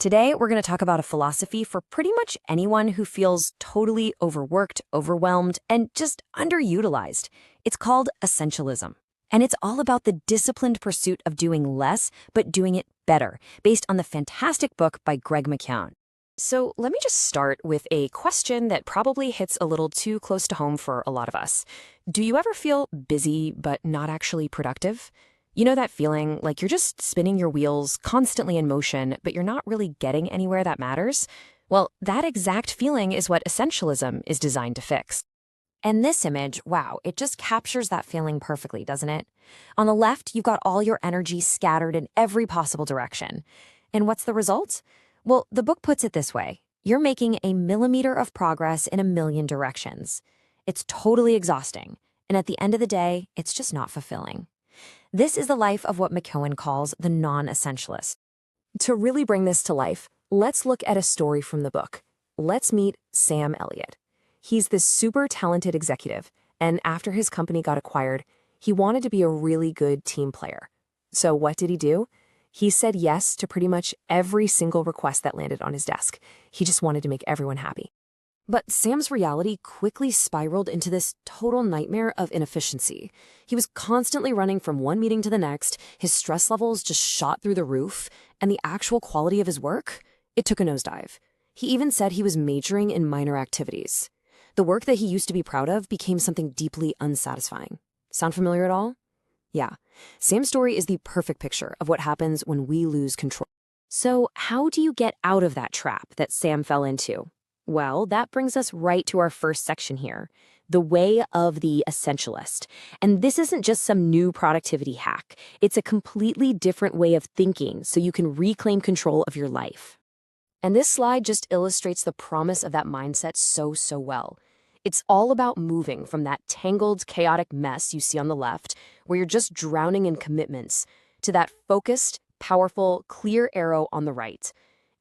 Today, we're going to talk about a philosophy for pretty much anyone who feels totally overworked, overwhelmed, and just underutilized. It's called essentialism. And it's all about the disciplined pursuit of doing less, but doing it better, based on the fantastic book by Greg McKeown. So let me just start with a question that probably hits a little too close to home for a lot of us. Do you ever feel busy, but not actually productive? You know that feeling like you're just spinning your wheels, constantly in motion, but you're not really getting anywhere that matters? Well, that exact feeling is what essentialism is designed to fix. And this image, wow, it just captures that feeling perfectly, doesn't it? On the left, you've got all your energy scattered in every possible direction. And what's the result? Well, the book puts it this way. You're making a millimeter of progress in a million directions. It's totally exhausting. And at the end of the day, it's just not fulfilling. This is the life of what McKeown calls the non-essentialist. To really bring this to life, let's look at a story from the book. Let's meet Sam Elliott. He's this super talented executive, and after his company got acquired, he wanted to be a really good team player. So what did he do? He said yes to pretty much every single request that landed on his desk. He just wanted to make everyone happy. But Sam's reality quickly spiraled into this total nightmare of inefficiency. He was constantly running from one meeting to the next, his stress levels just shot through the roof, and the actual quality of his work, it took a nosedive. He even said he was majoring in minor activities. The work that he used to be proud of became something deeply unsatisfying. Sound familiar at all? Yeah. Sam's story is the perfect picture of what happens when we lose control. So how do you get out of that trap that Sam fell into? Well, that brings us right to our first section here, the way of the essentialist. And this isn't just some new productivity hack. It's a completely different way of thinking so you can reclaim control of your life. And this slide just illustrates the promise of that mindset so well. It's all about moving from that tangled, chaotic mess you see on the left, where you're just drowning in commitments, to that focused, powerful, clear arrow on the right.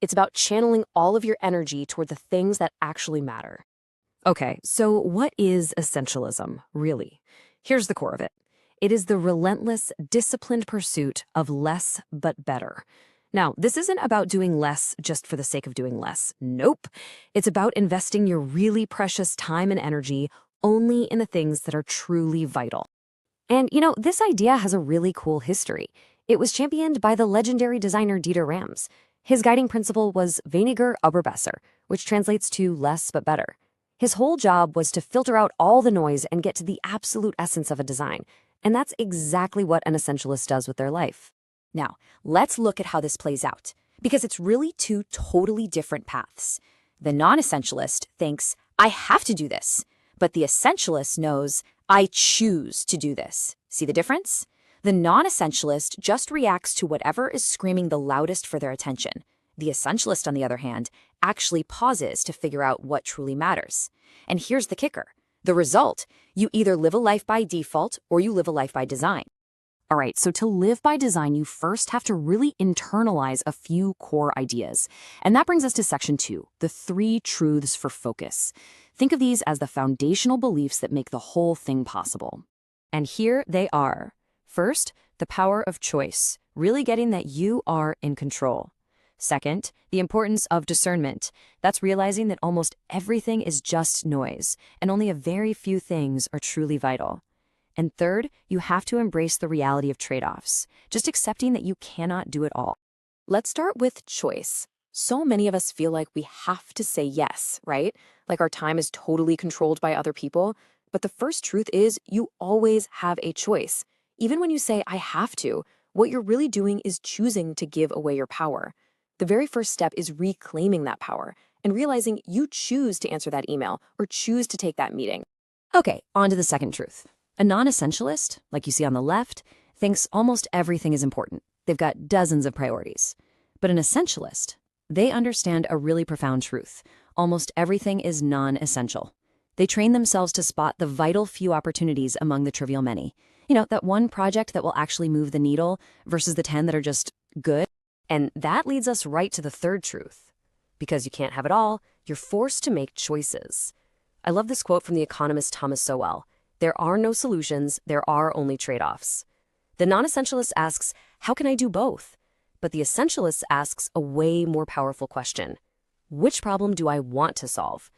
It's about channeling all of your energy toward the things that actually matter. Okay, so what is essentialism, really? Here's the core of it. It is the relentless, disciplined pursuit of less but better. Now, this isn't about doing less just for the sake of doing less. Nope. It's about investing your really precious time and energy only in the things that are truly vital. And, this idea has a really cool history. It was championed by the legendary designer Dieter Rams. His guiding principle was weniger aber besser, which translates to less but better. His whole job was to filter out all the noise and get to the absolute essence of a design. And that's exactly what an essentialist does with their life. Now, let's look at how this plays out, because it's really two totally different paths. The non-essentialist thinks, I have to do this, but the essentialist knows, I choose to do this. See the difference? The non-essentialist just reacts to whatever is screaming the loudest for their attention. The essentialist, on the other hand, actually pauses to figure out what truly matters. And here's the kicker. The result, you either live a life by default or you live a life by design. All right, so to live by design, you first have to really internalize a few core ideas. And that brings us to section 2, the 3 truths for focus. Think of these as the foundational beliefs that make the whole thing possible. And here they are. First, the power of choice, really getting that you are in control. Second, the importance of discernment. That's realizing that almost everything is just noise, and only a very few things are truly vital. And third, you have to embrace the reality of trade-offs, just accepting that you cannot do it all. Let's start with choice. So many of us feel like we have to say yes, right? Like our time is totally controlled by other people. But the first truth is you always have a choice. Even when you say, I have to, what you're really doing is choosing to give away your power. The very first step is reclaiming that power and realizing you choose to answer that email or choose to take that meeting. Okay, on to the second truth. A non-essentialist, like you see on the left, thinks almost everything is important. They've got dozens of priorities. But an essentialist, they understand a really profound truth. Almost everything is non-essential. They train themselves to spot the vital few opportunities among the trivial many. That one project that will actually move the needle versus the 10 that are just good. And that leads us right to the third truth. Because you can't have it all, you're forced to make choices. I love this quote from the economist Thomas Sowell. There are no solutions, there are only trade-offs. The non-essentialist asks, how can I do both? But the essentialist asks a way more powerful question. Which problem do I want to solve?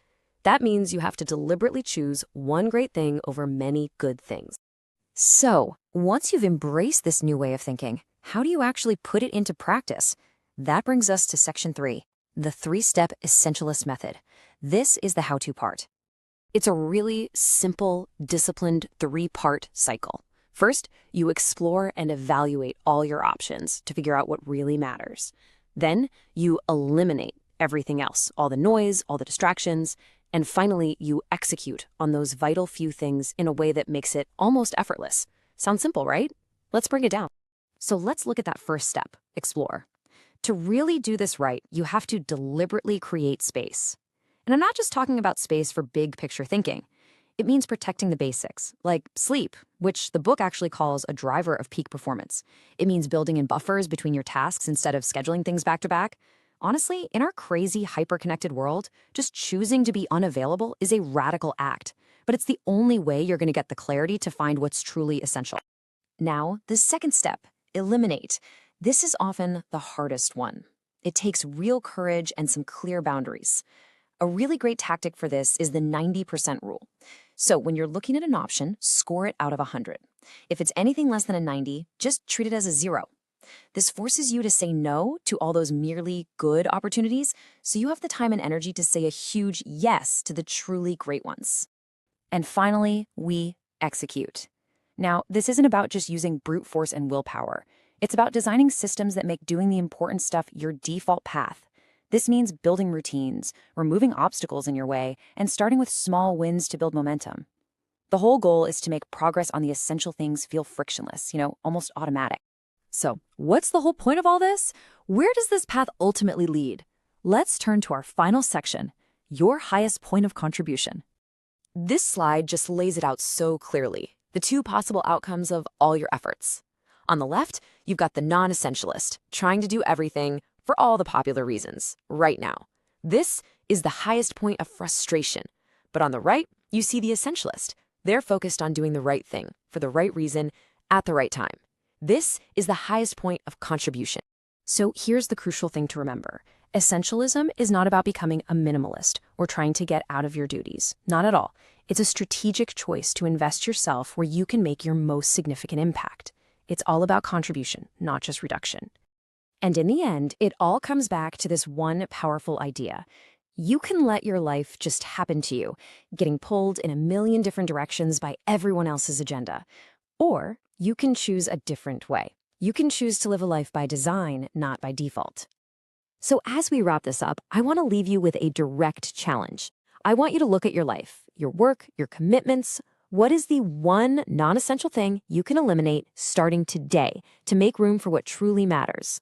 That means you have to deliberately choose one great thing over many good things. So, once you've embraced this new way of thinking, how do you actually put it into practice? That brings us to section 3, the 3-step essentialist method. This is the how-to part. It's a really simple, disciplined 3-part cycle. First, you explore and evaluate all your options to figure out what really matters. Then, you eliminate everything else, all the noise, all the distractions, and finally, you execute on those vital few things in a way that makes it almost effortless. Sounds simple, right? Let's break it down. So let's look at that first step, explore. To really do this right, you have to deliberately create space. And I'm not just talking about space for big picture thinking. It means protecting the basics, like sleep, which the book actually calls a driver of peak performance. It means building in buffers between your tasks instead of scheduling things back to back. Honestly, in our crazy, hyper-connected world, just choosing to be unavailable is a radical act. But it's the only way you're going to get the clarity to find what's truly essential. Now, the second step, eliminate. This is often the hardest one. It takes real courage and some clear boundaries. A really great tactic for this is the 90% rule. So when you're looking at an option, score it out of 100. If it's anything less than a 90, just treat it as a 0. This forces you to say no to all those merely good opportunities, so you have the time and energy to say a huge yes to the truly great ones. And finally, we execute. Now, this isn't about just using brute force and willpower. It's about designing systems that make doing the important stuff your default path. This means building routines, removing obstacles in your way, and starting with small wins to build momentum. The whole goal is to make progress on the essential things feel frictionless, almost automatic. So, what's the whole point of all this? Where does this path ultimately lead? Let's turn to our final section, your highest point of contribution. This slide just lays it out so clearly, the 2 possible outcomes of all your efforts. On the left, you've got the non-essentialist, trying to do everything for all the popular reasons, right now. This is the highest point of frustration. But on the right, you see the essentialist. They're focused on doing the right thing, for the right reason, at the right time. This is the highest point of contribution. So here's the crucial thing to remember. Essentialism is not about becoming a minimalist or trying to get out of your duties. Not at all. It's a strategic choice to invest yourself where you can make your most significant impact. It's all about contribution, not just reduction. And in the end, it all comes back to this one powerful idea. You can let your life just happen to you, getting pulled in a million different directions by everyone else's agenda. Or you can choose a different way. You can choose to live a life by design, not by default. So as we wrap this up, I want to leave you with a direct challenge. I want you to look at your life, your work, your commitments. What is the one non-essential thing you can eliminate starting today to make room for what truly matters?